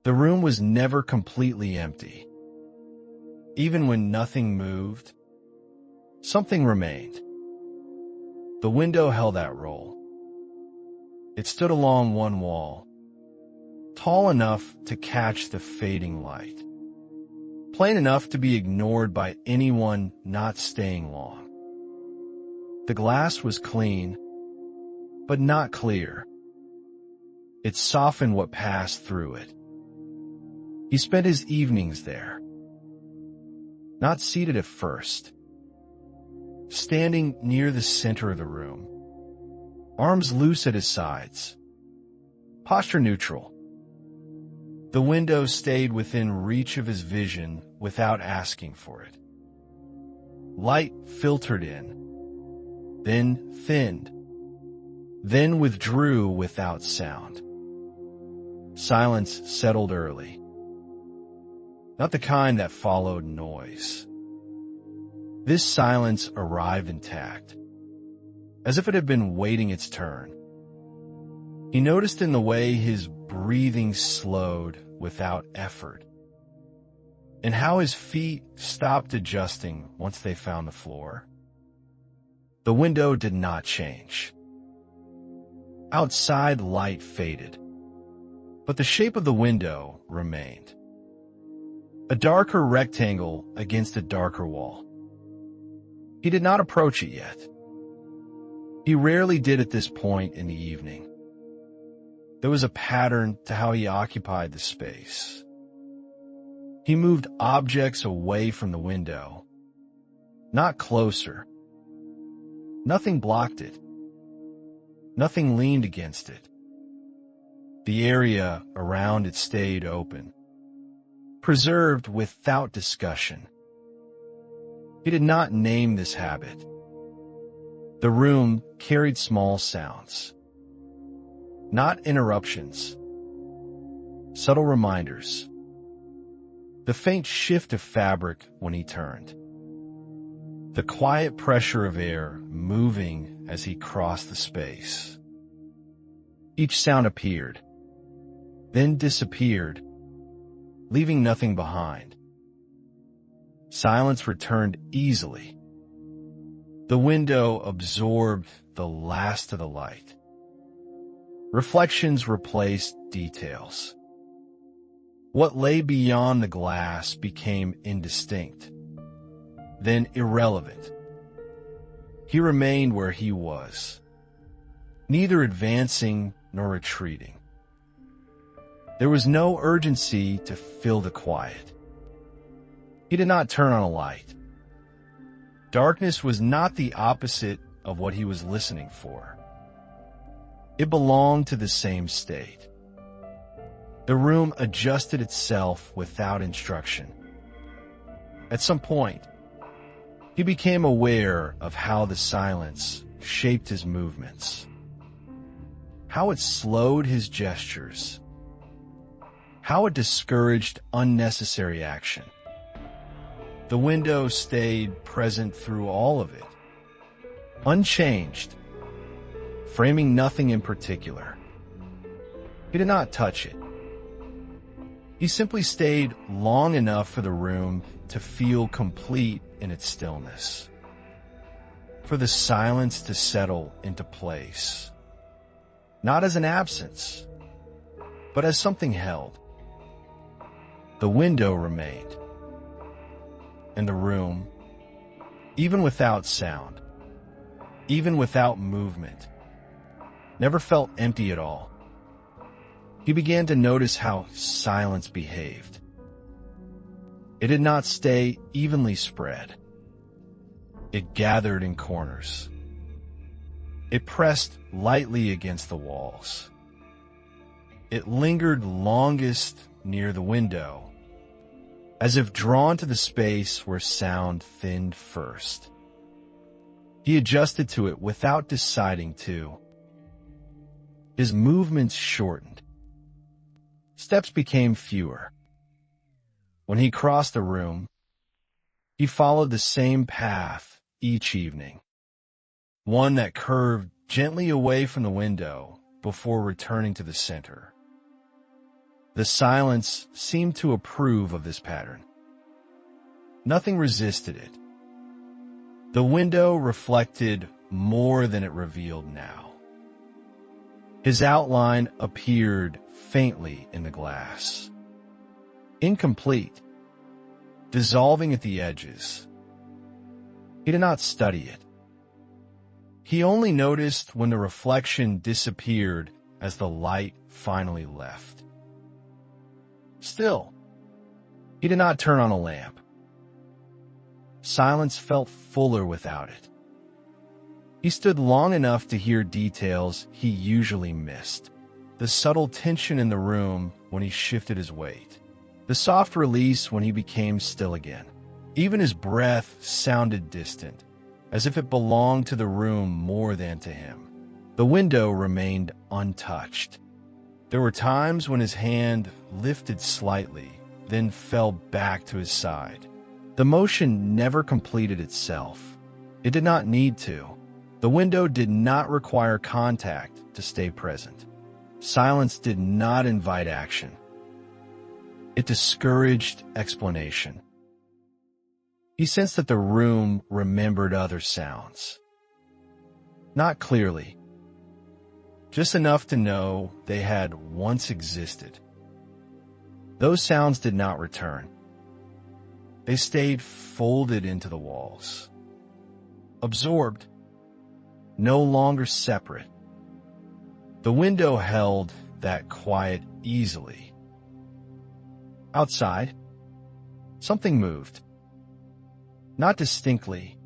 The room was never completely empty. Even when nothing moved, something remained. The window held that role. It stood along one wall, tall enough to catch the fading light, plain enough to be ignored by anyone not staying long. The glass was clean, but not clear. It softened what passed through it. He spent his evenings there, not seated at first, standing near the center of the room, arms loose at his sides, posture neutral. The window stayed within reach of his vision without asking for it. Light filtered in, then thinned, then withdrew without sound. Silence settled early, not the kind that followed noise. This silence arrived intact, as if it had been waiting its turn. He noticed in the way his breathing slowed without effort, and how his feet stopped adjusting once they found the floor. The window did not change. Outside light faded, but the shape of the window remained. A darker rectangle against a darker wall. He did not approach it yet. He rarely did at this point in the evening. There was a pattern to how he occupied the space. He moved objects away from the window, not closer. Nothing blocked it. Nothing leaned against it. The area around it stayed open, preserved without discussion. He did not name this habit. The room carried small sounds, not interruptions, subtle reminders. The faint shift of fabric when he turned, the quiet pressure of air moving as he crossed the space. Each sound appeared, then disappeared, leaving nothing behind. Silence returned easily. The window absorbed the last of the light. Reflections replaced details. What lay beyond the glass became indistinct, then irrelevant. He remained where he was, neither advancing nor retreating. There was no urgency to fill the quiet. He did not turn on a light. Darkness was not the opposite of what he was listening for. It belonged to the same state. The room adjusted itself without instruction. At some point, he became aware of how the silence shaped his movements, how it slowed his gestures, how it discouraged unnecessary action. The window stayed present through all of it, unchanged, framing nothing in particular. He did not touch it. He simply stayed long enough for the room to feel complete in its stillness, for the silence to settle into place, not as an absence, but as something held. The window remained, and the room, even without sound, even without movement, never felt empty at all. He began to notice how silence behaved. It did not stay evenly spread. It gathered in corners. It pressed lightly against the walls. It lingered longest near the window, as if drawn to the space where sound thinned first. He adjusted to it without deciding to. His movements shortened. Steps became fewer. When he crossed the room, he followed the same path each evening, one that curved gently away from the window before returning to the center. The silence seemed to approve of this pattern. Nothing resisted it. The window reflected more than it revealed now. His outline appeared faintly in the glass. Incomplete, dissolving at the edges. He did not study it. He only noticed when the reflection disappeared as the light finally left. Still, he did not turn on a lamp. Silence felt fuller without it. He stood long enough to hear details he usually missed. The subtle tension in the room when he shifted his weight. The soft release when he became still again. Even his breath sounded distant, as if it belonged to the room more than to him. The window remained untouched. There were times when his hand lifted slightly, then fell back to his side. The motion never completed itself. It did not need to. The window did not require contact to stay present. Silence did not invite action. It discouraged explanation. He sensed that the room remembered other sounds. Not clearly, just enough to know they had once existed. Those sounds did not return. They stayed folded into the walls, absorbed, no longer separate. The window held that quiet easily. Outside, something moved. Not distinctly,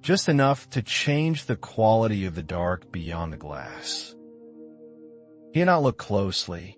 just enough to change the quality of the dark beyond the glass. He did not look closely.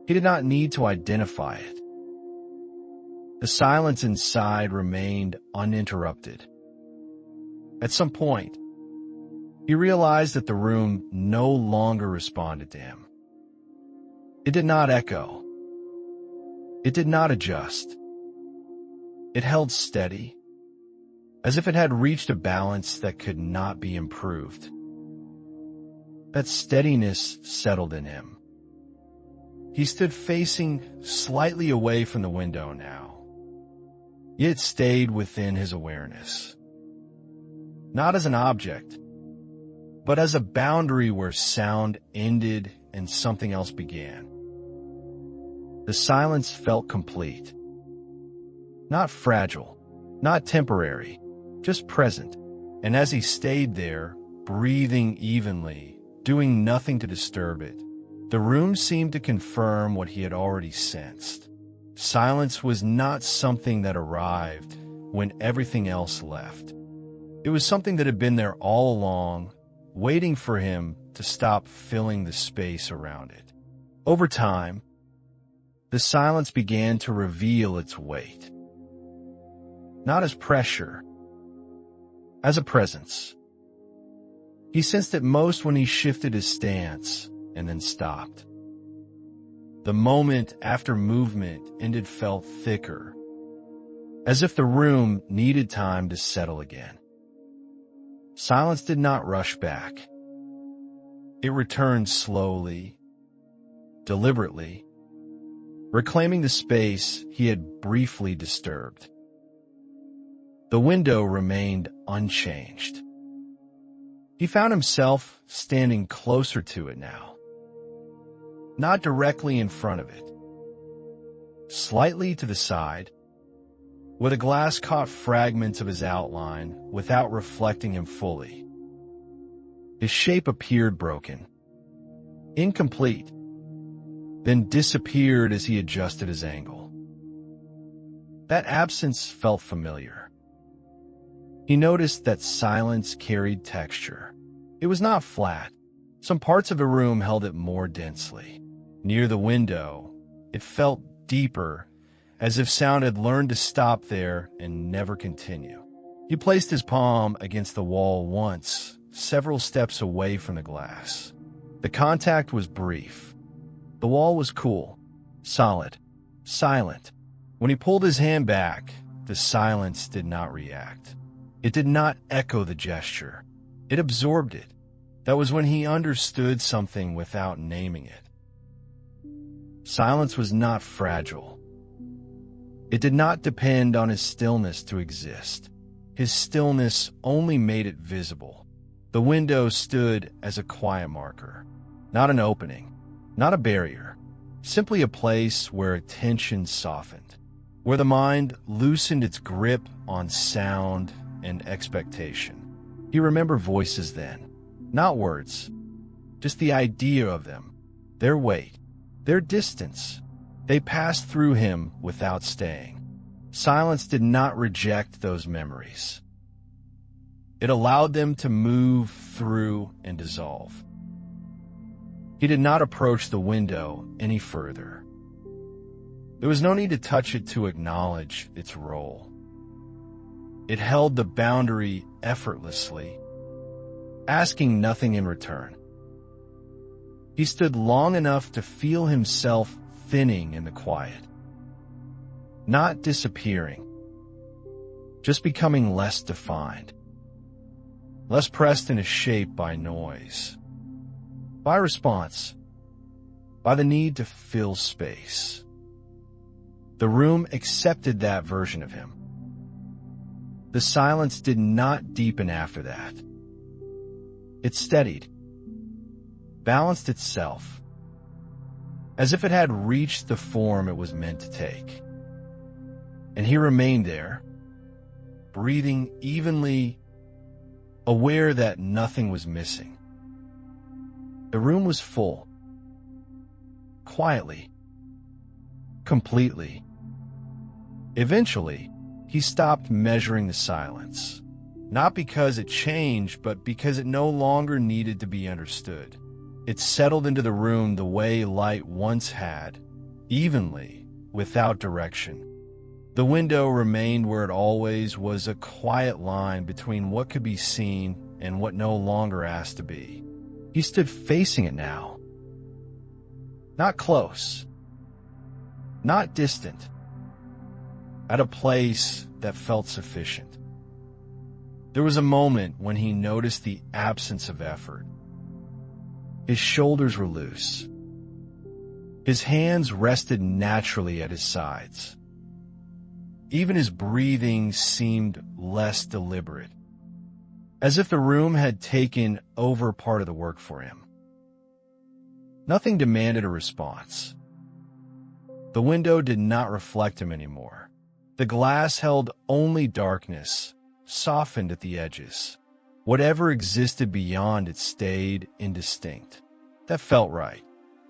He did not need to identify it. The silence inside remained uninterrupted. At some point, he realized that the room no longer responded to him. It did not echo. It did not adjust. It held steady, as if it had reached a balance that could not be improved. That steadiness settled in him. He stood facing slightly away from the window now, yet stayed within his awareness. Not as an object, but as a boundary where sound ended and something else began. The silence felt complete. Not fragile, not temporary, just present. And as he stayed there, breathing evenly, doing nothing to disturb it, the room seemed to confirm what he had already sensed. Silence was not something that arrived when everything else left. It was something that had been there all along, waiting for him to stop filling the space around it. Over time, the silence began to reveal its weight. Not as pressure, as a presence. He sensed it most when he shifted his stance and then stopped. The moment after movement ended felt thicker, as if the room needed time to settle again. Silence did not rush back. It returned slowly, deliberately, reclaiming the space he had briefly disturbed. The window remained unchanged. He found himself standing closer to it now. Not directly in front of it. Slightly to the side, where the glass caught fragments of his outline without reflecting him fully. His shape appeared broken, incomplete, then disappeared as he adjusted his angle. That absence felt familiar. He noticed that silence carried texture. It was not flat. Some parts of the room held it more densely. Near the window, it felt deeper, as if sound had learned to stop there and never continue. He placed his palm against the wall once, several steps away from the glass. The contact was brief. The wall was cool, solid, silent. When he pulled his hand back, the silence did not react. It did not echo the gesture. It absorbed it. That was when he understood something without naming it. Silence was not fragile. It did not depend on his stillness to exist. His stillness only made it visible. The window stood as a quiet marker, not an opening, not a barrier, simply a place where attention softened, where the mind loosened its grip on sound and expectation. He remembered voices then, not words, just the idea of them, their weight, their distance. They passed through him without staying. Silence did not reject those memories. It allowed them to move through and dissolve. He did not approach the window any further. There was no need to touch it to acknowledge its role. It held the boundary effortlessly, asking nothing in return. He stood long enough to feel himself thinning in the quiet, not disappearing, just becoming less defined, less pressed into shape by noise, by response, by the need to fill space. The room accepted that version of him. The silence did not deepen after that. It steadied, balanced itself, as if it had reached the form it was meant to take. And he remained there, breathing evenly, aware that nothing was missing. The room was full, quietly, completely. Eventually, he stopped measuring the silence, not because it changed, but because it no longer needed to be understood. It settled into the room the way light once had, evenly, without direction. The window remained where it always was, a quiet line between what could be seen and what no longer asked to be. He stood facing it now. Not close, not distant, at a place that felt sufficient. There was a moment when he noticed the absence of effort. His shoulders were loose. His hands rested naturally at his sides. Even his breathing seemed less deliberate, as if the room had taken over part of the work for him. Nothing demanded a response. The window did not reflect him anymore. The glass held only darkness, softened at the edges. Whatever existed beyond it stayed indistinct. That felt right.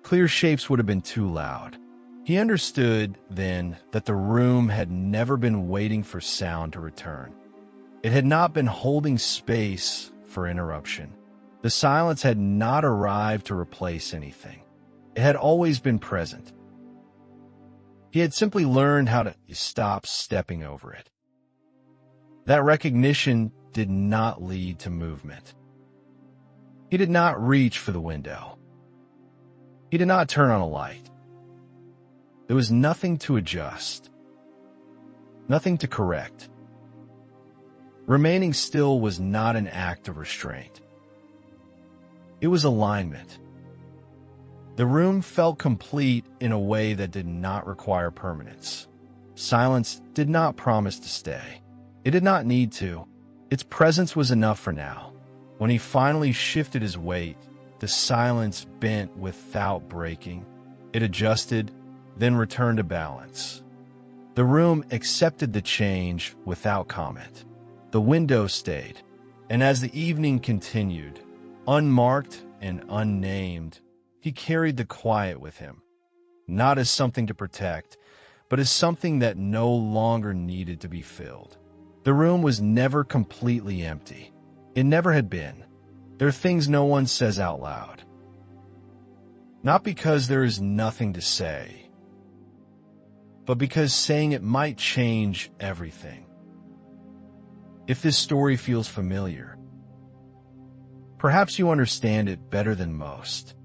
Clear shapes would have been too loud. He understood then that the room had never been waiting for sound to return. It had not been holding space for interruption. The silence had not arrived to replace anything. It had always been present. He had simply learned how to stop stepping over it. That recognition did not lead to movement. He did not reach for the window. He did not turn on a light. There was nothing to adjust, nothing to correct. Remaining still was not an act of restraint. It was alignment. The room felt complete in a way that did not require permanence. Silence did not promise to stay. It did not need to. Its presence was enough for now. When he finally shifted his weight, the silence bent without breaking. It adjusted, then returned to balance. The room accepted the change without comment. The window stayed, and as the evening continued, unmarked and unnamed, he carried the quiet with him, not as something to protect, but as something that no longer needed to be filled. The room was never completely empty. It never had been. There are things no one says out loud. Not because there is nothing to say, but because saying it might change everything. If this story feels familiar, perhaps you understand it better than most.